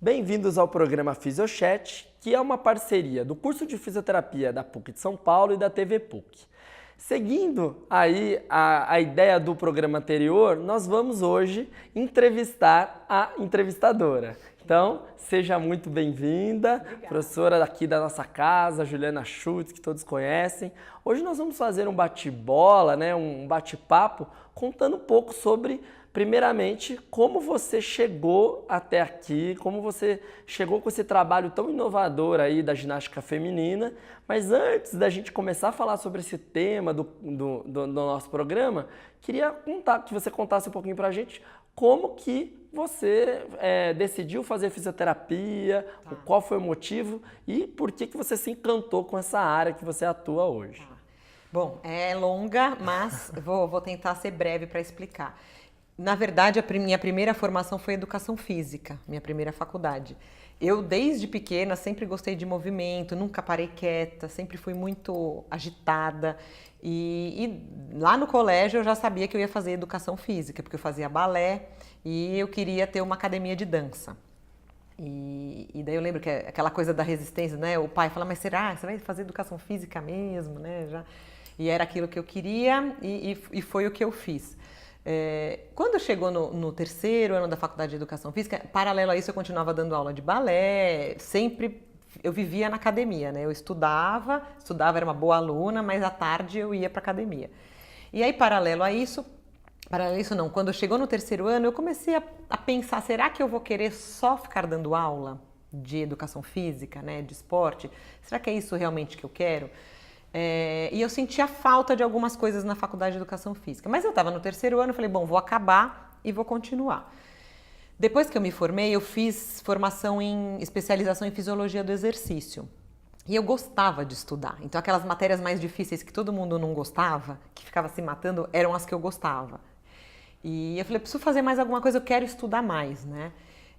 Bem-vindos ao programa Fisiochat, que é uma parceria do curso de fisioterapia da PUC de São Paulo e da TV PUC. Seguindo aí a ideia do programa anterior, nós vamos hoje entrevistar a entrevistadora. Então, seja muito bem-vinda, professora aqui da nossa casa, Juliana Schultz, que todos conhecem. Hoje nós vamos fazer um bate-bola, um bate-papo, contando um pouco sobre, primeiramente, como você chegou até aqui, como você chegou com esse trabalho tão inovador aí da ginástica feminina. Mas antes da gente começar a falar sobre esse tema do nosso programa, queria que você contasse um pouquinho pra gente como que você decidiu fazer fisioterapia, qual foi o motivo e por que você se encantou com essa área que você atua hoje. Bom, é longa, mas vou tentar ser breve para explicar. Na verdade, minha primeira formação foi educação física, minha primeira faculdade. Eu, desde pequena, sempre gostei de movimento, nunca parei quieta, sempre fui muito agitada. E lá no colégio eu já sabia que eu ia fazer educação física, porque eu fazia balé e eu queria ter uma academia de dança. E daí eu lembro que aquela coisa da resistência, né? O pai fala, mas será? Você vai fazer educação física mesmo, né? E era aquilo que eu queria e foi o que eu fiz. Quando chegou no terceiro ano da faculdade de educação física, paralelo a isso eu continuava dando aula de balé, sempre eu vivia na academia, né? Eu estudava, era uma boa aluna, mas à tarde eu ia para academia. E aí, paralelo a isso não, quando chegou no terceiro ano eu comecei a pensar, será que eu vou querer só ficar dando aula de educação física, né? De esporte? Será que é isso realmente que eu quero? E eu sentia falta de algumas coisas na faculdade de educação física. Mas eu estava no terceiro ano, falei, bom, vou acabar e vou continuar. Depois que eu me formei, eu fiz formação em especialização em fisiologia do exercício. E eu gostava de estudar. Então aquelas matérias mais difíceis que todo mundo não gostava, que ficava se matando, eram as que eu gostava. E eu falei, preciso fazer mais alguma coisa, eu quero estudar mais, né?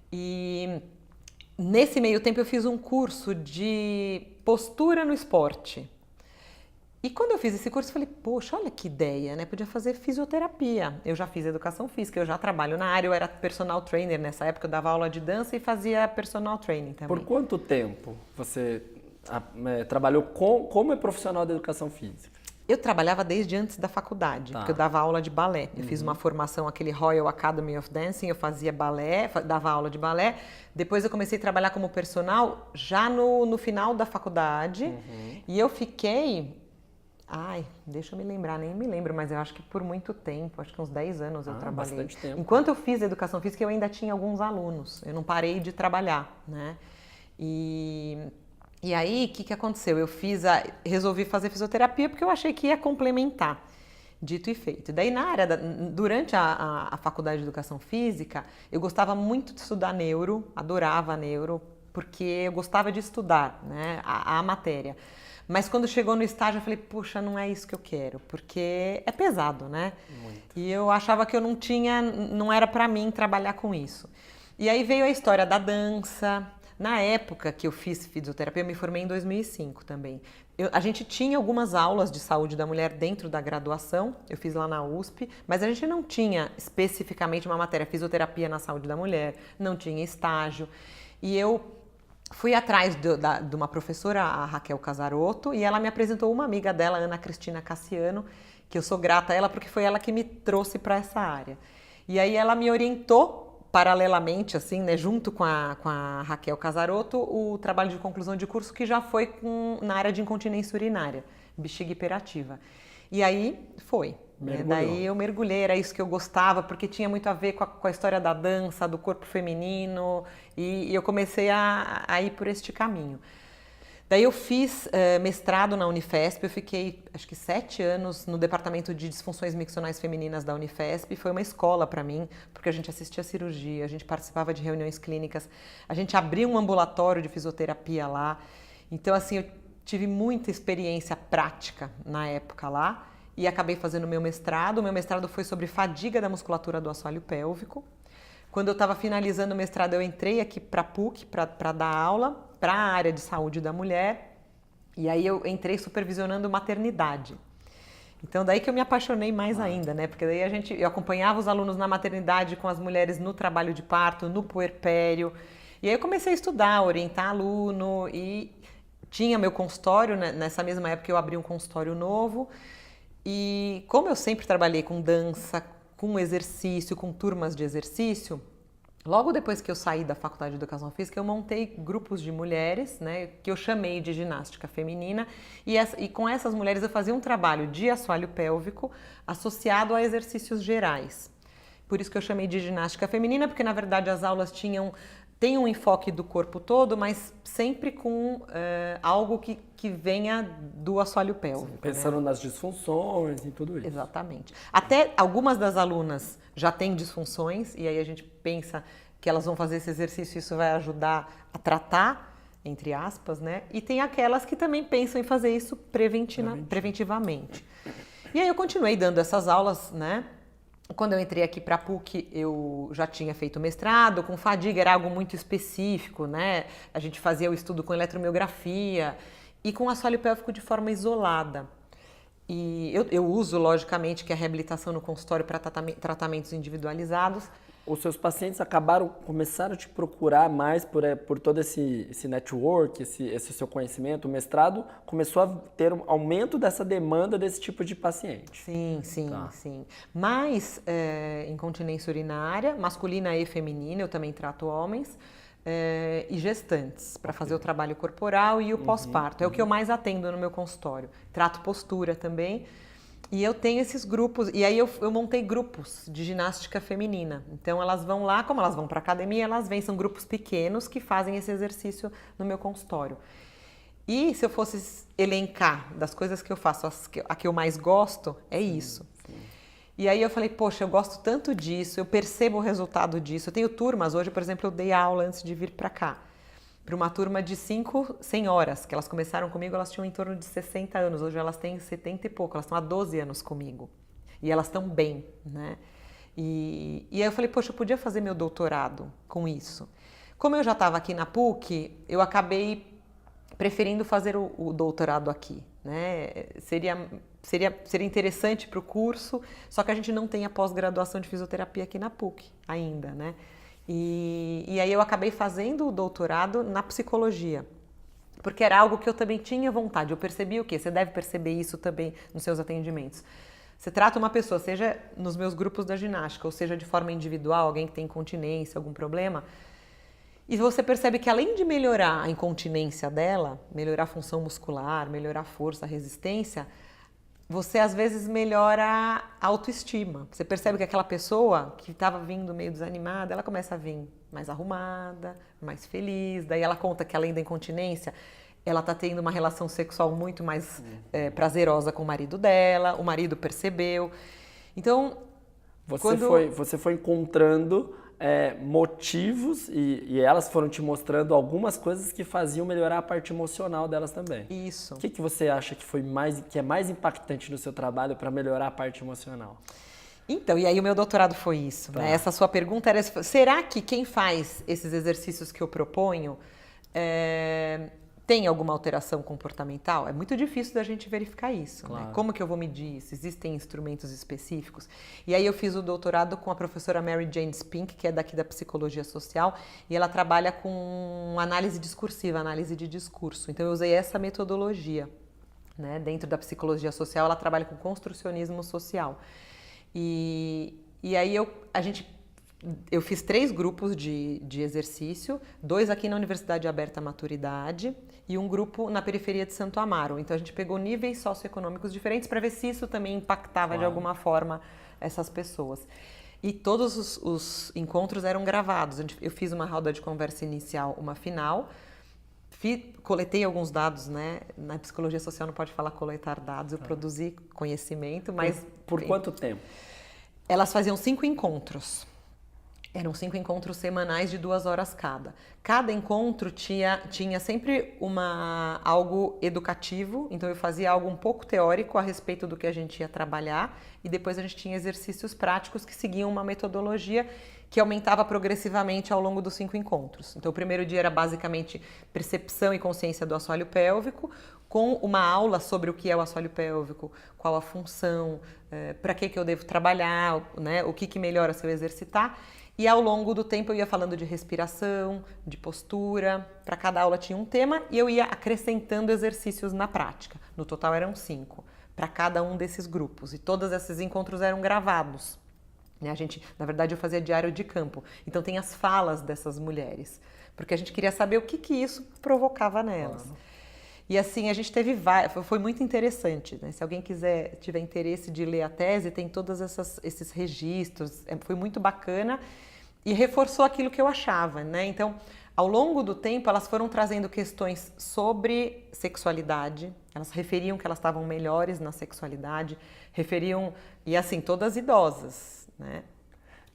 E nesse meio tempo eu fiz um curso de postura no esporte. E quando eu fiz esse curso, eu falei, poxa, olha que ideia, né? Podia fazer fisioterapia. Eu já fiz educação física, eu já trabalho na área, eu era personal trainer nessa época, eu dava aula de dança e fazia personal training também. Por quanto tempo você trabalhou como profissional da educação física? Eu trabalhava desde antes da faculdade, porque eu dava aula de balé. Eu fiz uma formação, aquele Royal Academy of Dancing, eu fazia balé, dava aula de balé. Depois eu comecei a trabalhar como personal já no final da faculdade. E eu fiquei... deixa eu me lembrar, nem me lembro, mas eu acho que por muito tempo, acho que uns 10 anos eu trabalhei. Bastante tempo. Enquanto eu fiz educação física, eu ainda tinha alguns alunos, eu não parei de trabalhar, né? E aí, o que aconteceu? Resolvi fazer fisioterapia porque eu achei que ia complementar, dito e feito. Daí, durante a faculdade de educação física, eu gostava muito de estudar neuro, adorava neuro, porque eu gostava de estudar, né, a matéria. Mas quando chegou no estágio eu falei, puxa, não é isso que eu quero, porque é pesado, né? Muito. E eu achava que eu não era pra mim trabalhar com isso. E aí veio a história da dança. Na época que eu fiz fisioterapia, eu me formei em 2005 também. A gente tinha algumas aulas de saúde da mulher dentro da graduação, eu fiz lá na USP, mas a gente não tinha especificamente uma matéria fisioterapia na saúde da mulher, não tinha estágio. E eu fui atrás de uma professora, a Raquel Casarotto, e ela me apresentou uma amiga dela, Ana Cristina Cassiano, que eu sou grata a ela porque foi ela que me trouxe para essa área. E aí ela me orientou paralelamente, assim, né, junto com a Raquel Casarotto, o trabalho de conclusão de curso que já foi na área de incontinência urinária, bexiga hiperativa. E aí foi. Daí eu mergulhei, era isso que eu gostava, porque tinha muito a ver com a história da dança, do corpo feminino, e eu comecei a ir por este caminho. Daí eu fiz mestrado na Unifesp, eu fiquei acho que 7 anos no departamento de disfunções miccionais femininas da Unifesp, foi uma escola para mim, porque a gente assistia a cirurgia, a gente participava de reuniões clínicas, a gente abriu um ambulatório de fisioterapia lá, então assim, eu tive muita experiência prática na época lá, e acabei fazendo meu mestrado foi sobre fadiga da musculatura do assoalho pélvico. Quando eu estava finalizando o mestrado, eu entrei aqui para a PUC para dar aula para a área de saúde da mulher, e aí eu entrei supervisionando maternidade. Então daí que eu me apaixonei mais ainda, né? Porque daí eu acompanhava os alunos na maternidade com as mulheres no trabalho de parto, no puerpério, E aí eu comecei a estudar, orientar aluno e tinha meu consultório, né? Nessa mesma época eu abri um consultório novo. E como eu sempre trabalhei com dança, com exercício, com turmas de exercício, logo depois que eu saí da Faculdade de Educação Física, eu montei grupos de mulheres, né, que eu chamei de ginástica feminina, e com essas mulheres eu fazia um trabalho de assoalho pélvico associado a exercícios gerais. Por isso que eu chamei de ginástica feminina, porque na verdade as aulas têm um enfoque do corpo todo, mas sempre com algo que venha do assoalho pélvico. Sim, pensando, né, nas disfunções e tudo isso. Exatamente. Até algumas das alunas já têm disfunções, e aí a gente pensa que elas vão fazer esse exercício e isso vai ajudar a entre aspas, né? E tem aquelas que também pensam em fazer isso preventivamente. E aí eu continuei dando essas aulas, né? Quando eu entrei aqui para a PUC, eu já tinha feito mestrado, com fadiga era algo muito específico, né? A gente fazia o estudo com eletromiografia e com assoalho pélvico de forma isolada. E eu uso, logicamente, que a reabilitação no consultório para tratamentos individualizados. Os seus pacientes começaram a te procurar mais por todo esse network, esse seu conhecimento, o mestrado começou a ter um aumento dessa demanda desse tipo de paciente. Sim, sim. Mas incontinência urinária, masculina e feminina, eu também trato homens, e gestantes, para fazer o trabalho corporal e o pós-parto. É o que eu mais atendo no meu consultório. Trato postura também. E eu tenho esses grupos, e aí eu montei grupos de ginástica feminina. Então elas vão lá, como elas vão para academia, elas vêm, são grupos pequenos que fazem esse exercício no meu consultório. E se eu fosse elencar das coisas que eu faço, a que eu mais gosto, é isso. Sim. E aí eu falei, poxa, eu gosto tanto disso, eu percebo o resultado disso. Eu tenho turmas, hoje, por exemplo, eu dei aula antes de vir para cá, para uma turma de 5 senhoras, que elas começaram comigo, elas tinham em torno de 60 anos, hoje elas têm 70 e pouco, elas estão há 12 anos comigo. E elas estão bem, né? E aí eu falei, poxa, eu podia fazer meu doutorado com isso. Como eu já estava aqui na PUC, eu acabei preferindo fazer o doutorado aqui, né? Seria interessante para o curso, só que a gente não tem a pós-graduação de fisioterapia aqui na PUC ainda, né? E aí eu acabei fazendo o doutorado na psicologia, porque era algo que eu também tinha vontade. Eu percebi o quê? Você deve perceber isso também nos seus atendimentos. Você trata uma pessoa, seja nos meus grupos da ginástica, ou seja de forma individual, alguém que tem incontinência, algum problema, e você percebe que além de melhorar a incontinência dela, melhorar a função muscular, melhorar a força, a resistência, você às vezes melhora a autoestima. Você percebe que aquela pessoa que estava vindo meio desanimada, ela começa a vir mais arrumada, mais feliz. Daí ela conta que além da incontinência, ela está tendo uma relação sexual muito mais prazerosa com o marido dela, o marido percebeu. Então, você foi encontrando motivos e elas foram te mostrando algumas coisas que faziam melhorar a parte emocional delas também. Isso. O que você acha que é mais impactante no seu trabalho para melhorar a parte emocional? Então, e aí o meu doutorado foi isso, né? Essa sua pergunta era, será que quem faz esses exercícios que eu proponho tem alguma alteração comportamental? É muito difícil da gente verificar isso, claro, né? Como que eu vou medir isso? Existem instrumentos específicos? E aí eu fiz o doutorado com a professora Mary Jane Spink, que é daqui da psicologia social, e ela trabalha com análise discursiva, análise de discurso. Então eu usei essa metodologia, né? Dentro da psicologia social, ela trabalha com construcionismo social. E aí eu fiz 3 grupos de exercício, 2 aqui na Universidade Aberta Maturidade e um grupo na periferia de Santo Amaro. Então a gente pegou níveis socioeconômicos diferentes para ver se isso também impactava de alguma forma essas pessoas. E todos os encontros eram gravados. Eu fiz uma roda de conversa inicial, uma final. Coletei alguns dados, né? Na psicologia social não pode falar coletar dados, eu produzi conhecimento, mas... Por quanto tempo? Elas faziam 5 encontros. Eram 5 encontros semanais de 2 horas cada. Cada encontro tinha sempre algo educativo, então eu fazia algo um pouco teórico a respeito do que a gente ia trabalhar e depois a gente tinha exercícios práticos que seguiam uma metodologia que aumentava progressivamente ao longo dos 5 encontros. Então, o primeiro dia era basicamente percepção e consciência do assoalho pélvico, com uma aula sobre o que é o assoalho pélvico, qual a função, para que eu devo trabalhar, né, o que melhora se eu exercitar. E ao longo do tempo eu ia falando de respiração, de postura, para cada aula tinha um tema e eu ia acrescentando exercícios na prática. No total eram 5, para cada um desses grupos, e todos esses encontros eram gravados. Na verdade, eu fazia diário de campo, então tem as falas dessas mulheres, porque a gente queria saber o que isso provocava nelas. Claro. E assim, a gente teve foi muito interessante, né? Se alguém tiver interesse de ler a tese, tem todos esses registros, foi muito bacana e reforçou aquilo que eu achava, né? Então, ao longo do tempo, elas foram trazendo questões sobre sexualidade, elas referiam que elas estavam melhores na sexualidade, e assim, todas idosas, né?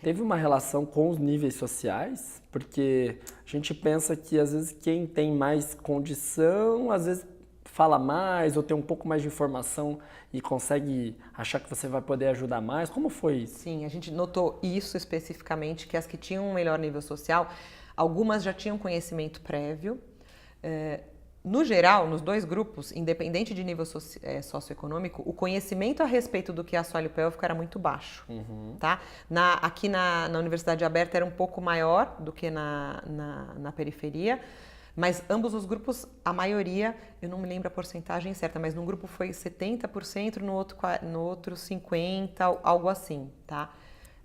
Teve uma relação com os níveis sociais, porque a gente pensa que às vezes quem tem mais condição, às vezes fala mais ou tem um pouco mais de informação e consegue achar que você vai poder ajudar mais. Como foi isso? Sim, a gente notou isso especificamente, que as que tinham um melhor nível social, algumas já tinham conhecimento prévio. No geral, nos 2 grupos, independente de nível socioeconômico, o conhecimento a respeito do que é assoalho pélvico era muito baixo. Tá? Aqui na Universidade Aberta era um pouco maior do que na periferia, mas ambos os grupos, a maioria, eu não me lembro a porcentagem certa, mas num grupo foi 70%, no outro 50%, algo assim, tá?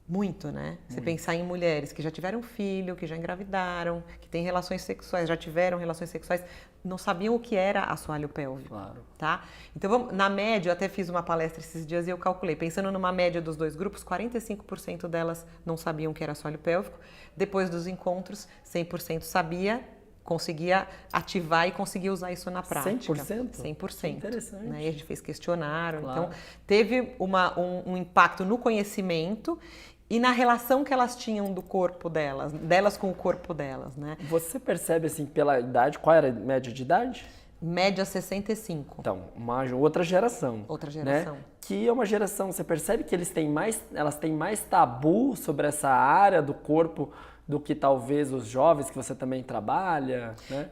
Muito, né? Você pensar em mulheres que já tiveram filho, que já engravidaram, que têm relações sexuais, já tiveram relações sexuais, não sabiam o que era assoalho pélvico, claro. Tá? Então, na média, eu até fiz uma palestra esses dias e eu calculei, pensando numa média dos 2 grupos, 45% delas não sabiam o que era assoalho pélvico. Depois dos encontros, 100% sabia, conseguia ativar e conseguia usar isso na prática. 100%? 100%. Interessante. Né? E a gente fez questionário, claro. Então teve um impacto no conhecimento e na relação que elas tinham do corpo delas com o corpo delas, né? Você percebe, assim, pela idade, qual era a média de idade? Média 65. Então, uma outra geração. Outra geração. Né? Que é uma geração, você percebe que elas têm mais tabu sobre essa área do corpo do que talvez os jovens que você também trabalha, né?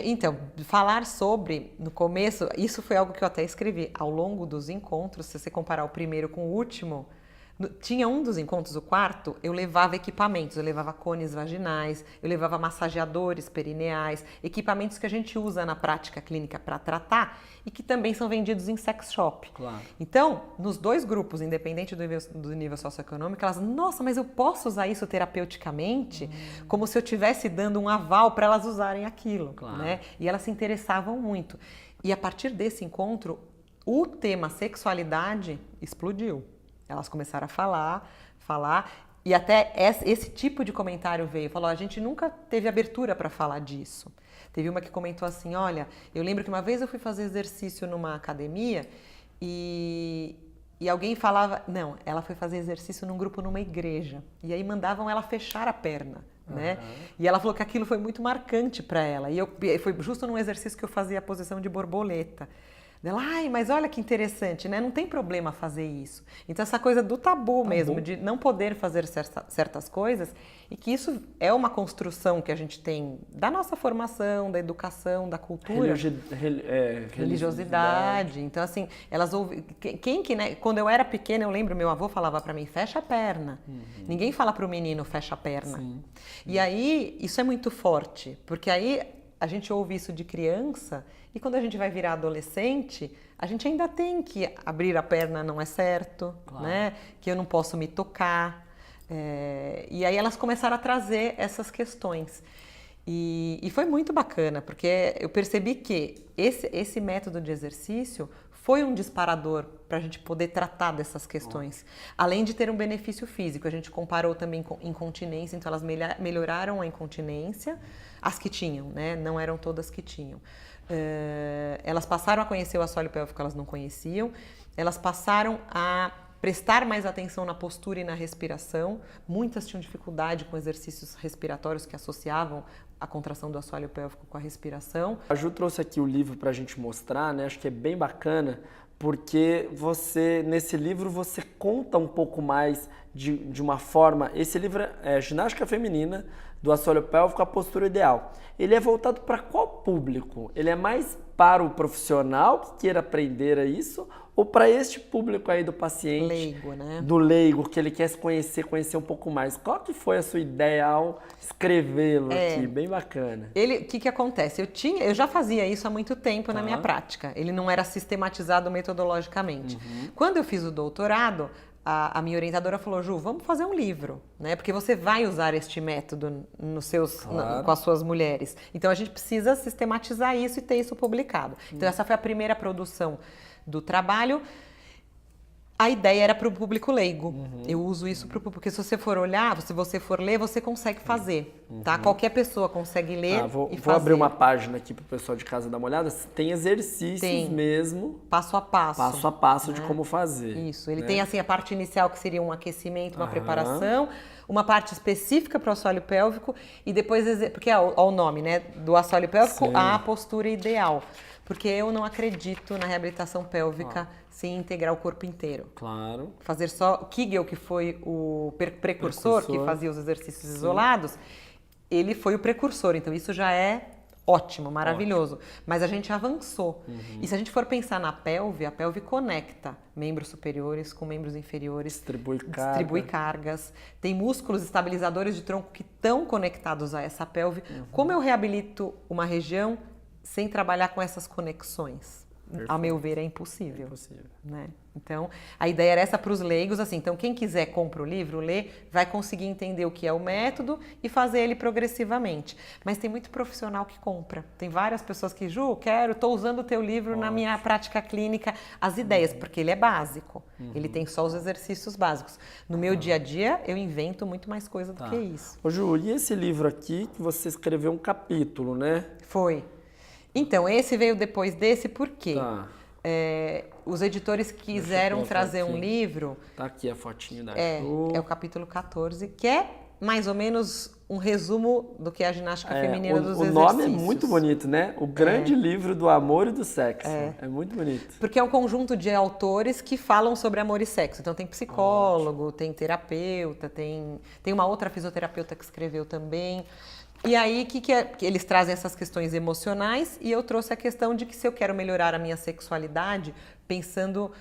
Então, falar sobre, no começo, isso foi algo que eu até escrevi, ao longo dos encontros, se você comparar o primeiro com o último, tinha um dos encontros, o 4º, eu levava equipamentos, eu levava cones vaginais, eu levava massageadores perineais, equipamentos que a gente usa na prática clínica para tratar e que também são vendidos em sex shop. Claro. Então, nos 2 grupos, independente do nível socioeconômico, elas, nossa, mas eu posso usar isso terapeuticamente? Como se eu estivesse dando um aval para elas usarem aquilo. Claro. Né? E elas se interessavam muito. E a partir desse encontro, o tema sexualidade explodiu. Elas começaram a falar, e até esse tipo de comentário veio. Falou, a gente nunca teve abertura para falar disso. Teve uma que comentou assim, olha, eu lembro que uma vez eu fui fazer exercício numa academia e alguém falava, não, ela foi fazer exercício num grupo numa igreja. E aí mandavam ela fechar a perna. Né? E ela falou que aquilo foi muito marcante para ela. E foi justo num exercício que eu fazia a posição de borboleta. Ela, ai, mas olha que interessante, né? Não tem problema fazer isso. Então, essa coisa do tabu mesmo, de não poder fazer certas coisas, e que isso é uma construção que a gente tem da nossa formação, da educação, da cultura. Religiosidade. Então, assim, elas ouvem... né? Quando eu era pequena, eu lembro, meu avô falava para mim, fecha a perna. Ninguém fala para o menino, fecha a perna. Sim. E aí, isso é muito forte, porque aí a gente ouve isso de criança e quando a gente vai virar adolescente, a gente ainda tem que abrir a perna não é certo, claro. Né? Que eu não posso me tocar. E aí elas começaram a trazer essas questões. E foi muito bacana, porque eu percebi que esse método de exercício foi um disparador para a gente poder tratar dessas questões. Além de ter um benefício físico, a gente comparou também com incontinência, então elas melhoraram a incontinência, as que tinham, né? Não eram todas que tinham. Elas passaram a conhecer o assoalho pélvico que elas não conheciam, elas passaram a prestar mais atenção na postura e na respiração. Muitas tinham dificuldade com exercícios respiratórios que associavam a contração do assoalho pélvico com a respiração. A Ju trouxe aqui o livro para a gente mostrar, né? Acho que é bem bacana porque você, nesse livro, você conta um pouco mais de uma forma... Esse livro é Ginástica Feminina, do assoalho pélvico à postura ideal. Ele é voltado para qual público? Ele é mais para o profissional que queira aprender isso ou para este público aí do paciente? Leigo, né? Do leigo, que ele quer se conhecer um pouco mais. Qual que foi a sua ideia ao escrevê-lo aqui? Bem bacana. O que acontece? Eu já fazia isso há muito tempo na minha prática. Ele não era sistematizado metodologicamente. Quando eu fiz o doutorado, a minha orientadora falou, Ju, vamos fazer um livro, né? Porque você vai usar este método com as suas mulheres. Então a gente precisa sistematizar isso e ter isso publicado. Então essa foi a primeira produção do trabalho. A ideia era para o público leigo. Eu uso isso para o público, porque se você for olhar, se você for ler, você consegue fazer, tá? Qualquer pessoa consegue ler e fazer. Vou abrir uma página aqui para o pessoal de casa dar uma olhada. Tem exercícios mesmo. Passo a passo. Passo a passo de como fazer. Isso. Ele tem assim a parte inicial que seria um aquecimento, uma preparação, uma parte específica para o assoalho pélvico e depois, porque é o nome, né? Do assoalho pélvico à postura ideal. Porque eu não acredito na reabilitação pélvica sem integrar o corpo inteiro. Claro. Fazer só... Kegel, que foi o precursor, que fazia os exercícios isolados, ele foi o precursor. Então, isso já é ótimo, maravilhoso. Mas a gente avançou. E se a gente for pensar na pelve, a pelve conecta membros superiores com membros inferiores. Distribui cargas. Tem músculos estabilizadores de tronco que estão conectados a essa pelve. Como eu reabilito uma região sem trabalhar com essas conexões? Perfeito. A meu ver, é impossível. Né? Então, a ideia era essa para os leigos, assim, então quem quiser compra o livro, lê, vai conseguir entender o que é o método e fazer ele progressivamente. Mas tem muito profissional que compra. Tem várias pessoas que, Ju, estou usando o teu livro na minha prática clínica, as ideias, porque ele é básico. Ele tem só os exercícios básicos. No meu dia a dia, eu invento muito mais coisa do que isso. Ô, Ju, e esse livro aqui, que você escreveu um capítulo, né? Foi. Então, esse veio depois desse, por quê? Os editores quiseram trazer um livro... Tá aqui a fotinho da Ju. É o capítulo 14, que é mais ou menos um resumo do que é a ginástica feminina dos exercícios. O nome é muito bonito, né? O grande livro do amor e do sexo. É muito bonito. Porque é um conjunto de autores que falam sobre amor e sexo. Então tem psicólogo, tem terapeuta, tem uma outra fisioterapeuta que escreveu também... E aí, que eles trazem essas questões emocionais e eu trouxe a questão de que se eu quero melhorar a minha sexualidade, pensando...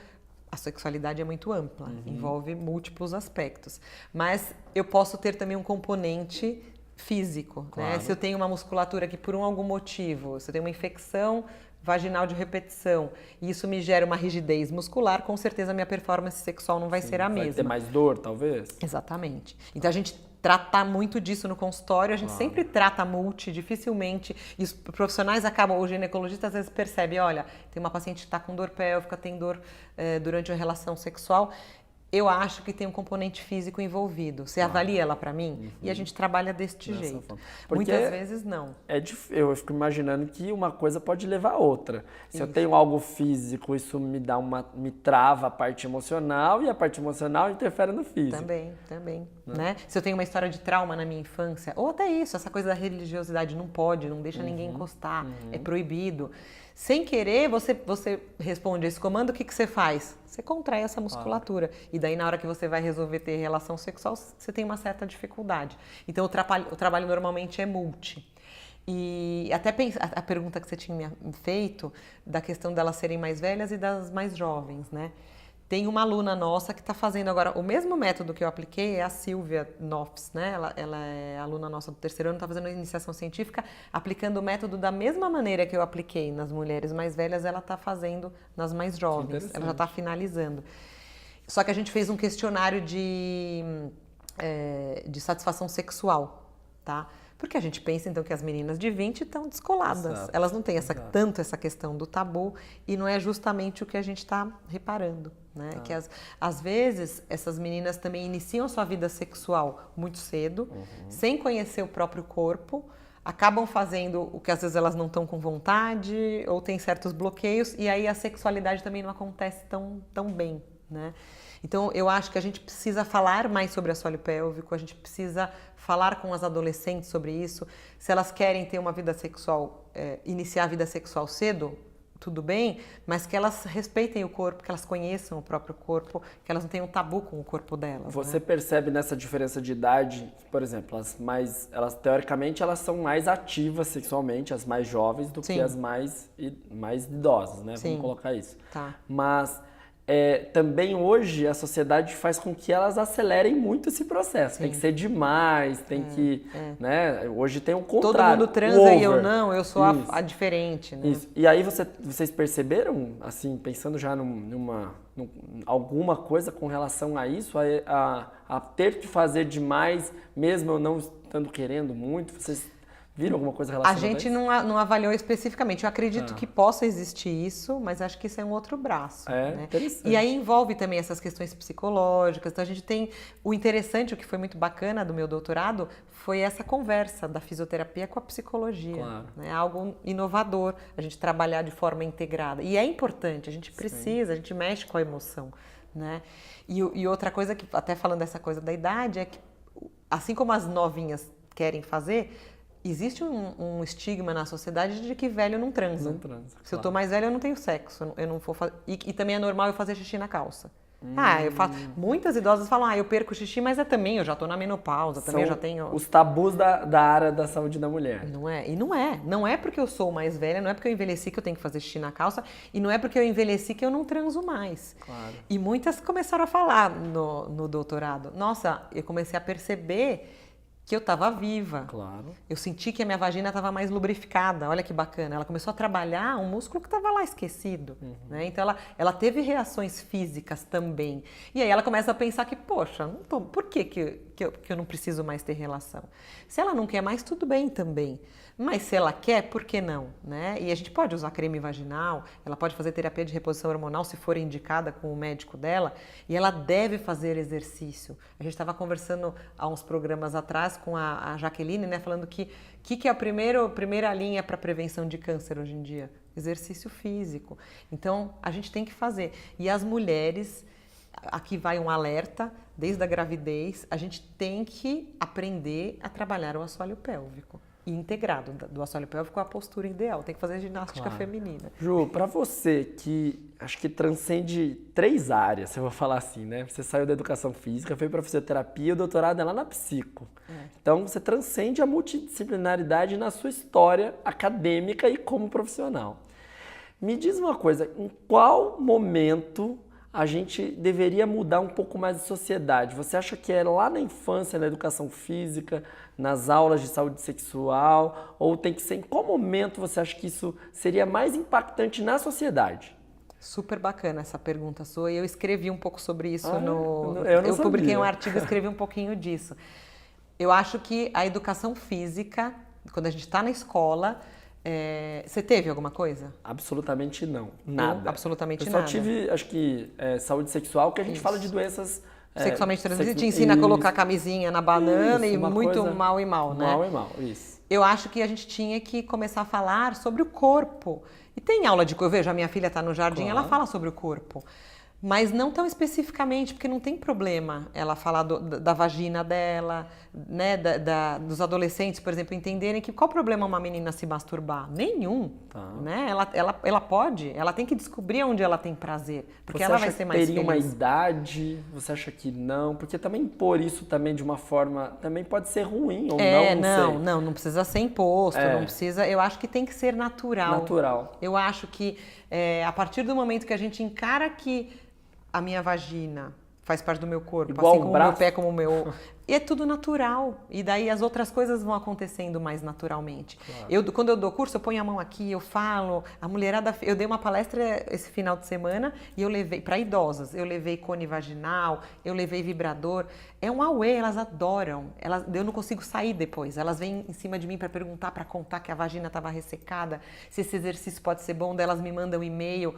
A sexualidade é muito ampla, envolve múltiplos aspectos. Mas eu posso ter também um componente físico, né? Se eu tenho uma musculatura que por algum motivo, se eu tenho uma infecção vaginal de repetição e isso me gera uma rigidez muscular, com certeza a minha performance sexual não vai ser a mesma. Vai ter mais dor, talvez? Exatamente. Então a gente trata muito disso no consultório, a gente sempre trata dificilmente, e os profissionais acabam, o ginecologista às vezes percebe, olha, tem uma paciente que está com dor pélvica, tem dor durante a relação sexual, eu acho que tem um componente físico envolvido. Você avalia ela para mim? E a gente trabalha deste jeito. Muitas vezes não. Eu fico imaginando que uma coisa pode levar a outra. Se eu tenho algo físico, isso me trava a parte emocional e a parte emocional interfere no físico. Também. Né? Se eu tenho uma história de trauma na minha infância, ou até isso, essa coisa da religiosidade, não pode, não deixa ninguém encostar, é proibido. Sem querer, você responde esse comando, o que você faz? Você contrai essa musculatura. E daí, na hora que você vai resolver ter relação sexual, você tem uma certa dificuldade. Então, o trabalho normalmente é multi. E até a pergunta que você tinha feito, da questão delas serem mais velhas e das mais jovens, né? Tem uma aluna nossa que está fazendo agora o mesmo método que eu apliquei, é a Silvia Nofs, né? Ela é aluna nossa do terceiro ano, está fazendo iniciação científica, aplicando o método da mesma maneira que eu apliquei nas mulheres mais velhas, ela está fazendo nas mais jovens. Ela já está finalizando. Só que a gente fez um questionário de satisfação sexual, tá? Porque a gente pensa, então, que as meninas de 20 estão descoladas. Exato. Elas não têm tanto essa questão do tabu e não é justamente o que a gente está reparando, né? Que às vezes essas meninas também iniciam sua vida sexual muito cedo, sem conhecer o próprio corpo, acabam fazendo o que às vezes elas não estão com vontade ou tem certos bloqueios e aí a sexualidade também não acontece tão bem, né? Então, eu acho que a gente precisa falar mais sobre assoalho pélvico, a gente precisa falar com as adolescentes sobre isso. Se elas querem ter uma vida sexual, iniciar a vida sexual cedo, tudo bem, mas que elas respeitem o corpo, que elas conheçam o próprio corpo, que elas não tenham tabu com o corpo delas. Você né? percebe nessa diferença de idade, por exemplo, elas teoricamente elas são mais ativas sexualmente, as mais jovens, do Sim. que as mais idosas, né? Sim. Vamos colocar isso. Tá. Mas também hoje a sociedade faz com que elas acelerem muito esse processo. Sim. Tem que ser demais, tem que, né? Hoje tem o contrário. Todo mundo transa e eu não, eu sou Isso. a diferente, né? Isso. E aí vocês perceberam, assim, pensando já alguma coisa com relação a isso, a ter que fazer demais, mesmo eu não estando querendo muito, vocês viram alguma coisa A relacionada gente a isso? não avaliou especificamente. Eu acredito que possa existir isso, mas acho que isso é um outro braço. Né? Interessante. E aí envolve também essas questões psicológicas. Então a gente tem o interessante, o que foi muito bacana do meu doutorado, foi essa conversa da fisioterapia com a psicologia. Claro. Né? Algo inovador, a gente trabalhar de forma integrada. E é importante, a gente precisa, a gente mexe com a emoção. Né? E outra coisa, que até falando dessa coisa da idade, é que assim como as novinhas querem fazer, existe um estigma na sociedade de que velho não transa. Não transa, Se eu tô mais velho, eu não tenho sexo. Eu não vou e também é normal eu fazer xixi na calça. Eu faço. Muitas idosas falam, eu perco xixi, mas também, eu já tô na menopausa, também eu já tenho. Os tabus da área da saúde da mulher. Não é? E não é. Não é porque eu sou mais velha, não é porque eu envelheci que eu tenho que fazer xixi na calça, e não é porque eu envelheci que eu não transo mais. Claro. E muitas começaram a falar no doutorado. Nossa, eu comecei a perceber que eu estava viva. Claro. Eu senti que a minha vagina estava mais lubrificada. Olha que bacana. Ela começou a trabalhar um músculo que estava lá esquecido. Né? Então ela teve reações físicas também. E aí ela começa a pensar que, poxa, por que eu não preciso mais ter relação? Se ela não quer mais, tudo bem também. Mas se ela quer, por que não? Né? E a gente pode usar creme vaginal, ela pode fazer terapia de reposição hormonal se for indicada com o médico dela, e ela deve fazer exercício. A gente estava conversando há uns programas atrás com a Jaqueline, né, falando que é a primeira linha para prevenção de câncer hoje em dia? Exercício físico. Então, a gente tem que fazer. E as mulheres, aqui vai um alerta, desde a gravidez, a gente tem que aprender a trabalhar o assoalho pélvico. E integrado do assoalho pélvico com a postura ideal. Tem que fazer ginástica feminina. Ju, pra você que acho que transcende 3 áreas, eu vou falar assim, né? Você saiu da educação física, foi pra fisioterapia e o doutorado é lá na psico. Então você transcende a multidisciplinaridade na sua história acadêmica e como profissional. Me diz uma coisa, em qual momento a gente deveria mudar um pouco mais de sociedade? Você acha que é lá na infância, na educação física, nas aulas de saúde sexual, ou tem que ser em qual momento você acha que isso seria mais impactante na sociedade? Super bacana essa pergunta sua, e eu escrevi um pouco sobre isso eu publiquei um artigo e escrevi um pouquinho disso. Eu acho que a educação física, quando a gente está na escola, você teve alguma coisa? Absolutamente não. Nada. Absolutamente eu nada. Eu só tive, acho que, saúde sexual, que a gente fala de doenças... Sexualmente transmissíveis, te ensina a colocar a camisinha na banana e muito mal e mal, né? Mal e mal, isso. Eu acho que a gente tinha que começar a falar sobre o corpo. E tem aula de corpo, eu vejo, a minha filha está no jardim, ela fala sobre o corpo. Mas não tão especificamente, porque não tem problema ela falar da vagina dela, né, dos adolescentes, por exemplo, entenderem que qual o problema uma menina se masturbar? Nenhum. Né? Ela pode, ela tem que descobrir onde ela tem prazer, porque ela vai ser mais feliz. Você acha que teria uma idade? Você acha que não? Porque também impor isso também de uma forma, também pode ser ruim ou não precisa ser imposto, não precisa, eu acho que tem que ser natural. Natural. Eu acho que a partir do momento que a gente encara que a minha vagina faz parte do meu corpo, igual assim como o meu pé, como o meu... E é tudo natural. E daí as outras coisas vão acontecendo mais naturalmente. Claro. Quando eu dou curso, eu ponho a mão aqui, eu falo... A mulherada... Eu dei uma palestra esse final de semana e eu levei... Para idosas. Eu levei cone vaginal, eu levei vibrador. É um auê, elas adoram. Eu não consigo sair depois. Elas vêm em cima de mim para perguntar, para contar que a vagina estava ressecada, se esse exercício pode ser bom, daí elas me mandam um e-mail...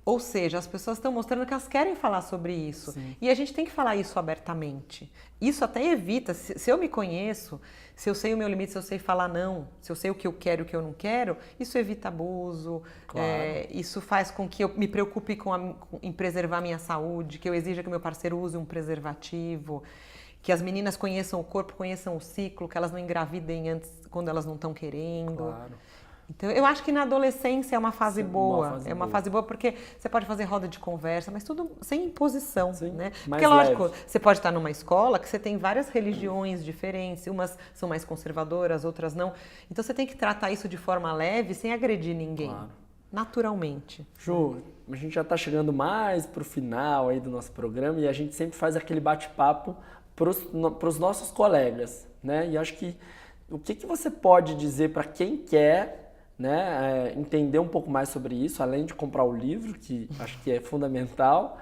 Ou seja, as pessoas estão mostrando que elas querem falar sobre isso. Sim. E a gente tem que falar isso abertamente. Isso até evita, se eu me conheço, se eu sei o meu limite, se eu sei falar não, se eu sei o que eu quero e o que eu não quero, isso evita abuso, claro. Isso faz com que eu me preocupe em preservar a minha saúde, que eu exija que o meu parceiro use um preservativo, que as meninas conheçam o corpo, conheçam o ciclo, que elas não engravidem antes quando elas não estão querendo. Claro. Então, eu acho que na adolescência é uma fase boa. É uma boa. fase boa porque você pode fazer roda de conversa, mas tudo sem imposição, Sim, né? mais Porque, lógico, leve. você pode estar numa escola que você tem várias religiões diferentes, umas são mais conservadoras, outras não. Então, você tem que tratar isso de forma leve, sem agredir ninguém, Claro. naturalmente. Ju, a gente já está chegando mais para o final aí do nosso programa e a gente sempre faz aquele bate-papo para os nossos colegas, né? E acho que o que você pode dizer para quem quer, né, entender um pouco mais sobre isso, além de comprar o livro, que acho que é fundamental,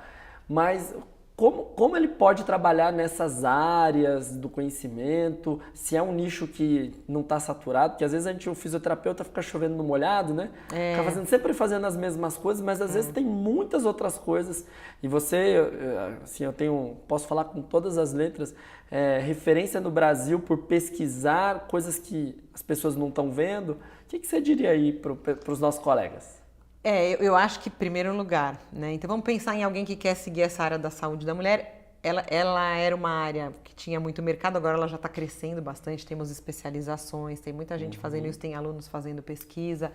mas como ele pode trabalhar nessas áreas do conhecimento, se é um nicho que não está saturado, porque às vezes o fisioterapeuta fica chovendo no molhado, né? Fica sempre fazendo as mesmas coisas, mas às vezes tem muitas outras coisas. E você, assim, posso falar com todas as letras, referência no Brasil por pesquisar coisas que as pessoas não estão vendo. O que você diria aí para os nossos colegas? Eu acho que, em primeiro lugar, né? Então vamos pensar em alguém que quer seguir essa área da saúde da mulher. Ela era uma área que tinha muito mercado, agora ela já está crescendo bastante, temos especializações, tem muita gente fazendo isso, tem alunos fazendo pesquisa.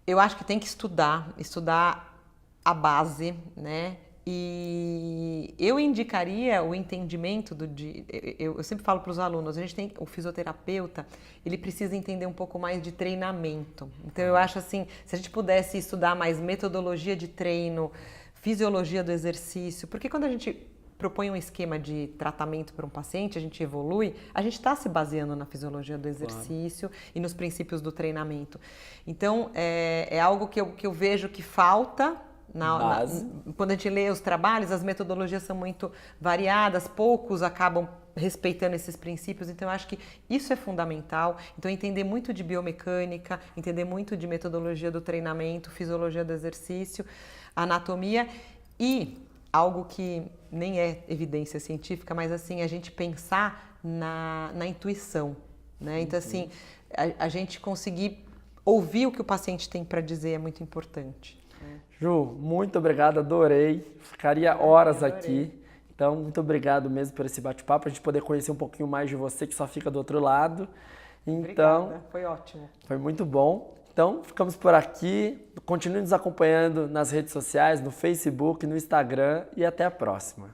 Eu acho que tem que estudar a base, né? E eu indicaria o entendimento eu sempre falo para os alunos, o fisioterapeuta, ele precisa entender um pouco mais de treinamento. Então eu acho assim, se a gente pudesse estudar mais metodologia de treino, fisiologia do exercício, porque quando a gente propõe um esquema de tratamento para um paciente, a gente evolui, a gente está se baseando na fisiologia do exercício e nos princípios do treinamento. Então é algo que eu vejo que falta. Quando a gente lê os trabalhos, as metodologias são muito variadas, poucos acabam respeitando esses princípios, então eu acho que isso é fundamental. Então entender muito de biomecânica, entender muito de metodologia do treinamento, fisiologia do exercício, anatomia e algo que nem é evidência científica, mas assim, a gente pensar na intuição, né? Então assim, a gente conseguir ouvir o que o paciente tem para dizer é muito importante. Ju, muito obrigado, adorei. Ficaria horas aqui. Então, muito obrigado mesmo por esse bate-papo, a gente poder conhecer um pouquinho mais de você que só fica do outro lado. Então, obrigada, foi ótimo. Foi muito bom. Então, ficamos por aqui. Continue nos acompanhando nas redes sociais, no Facebook, no Instagram e até a próxima.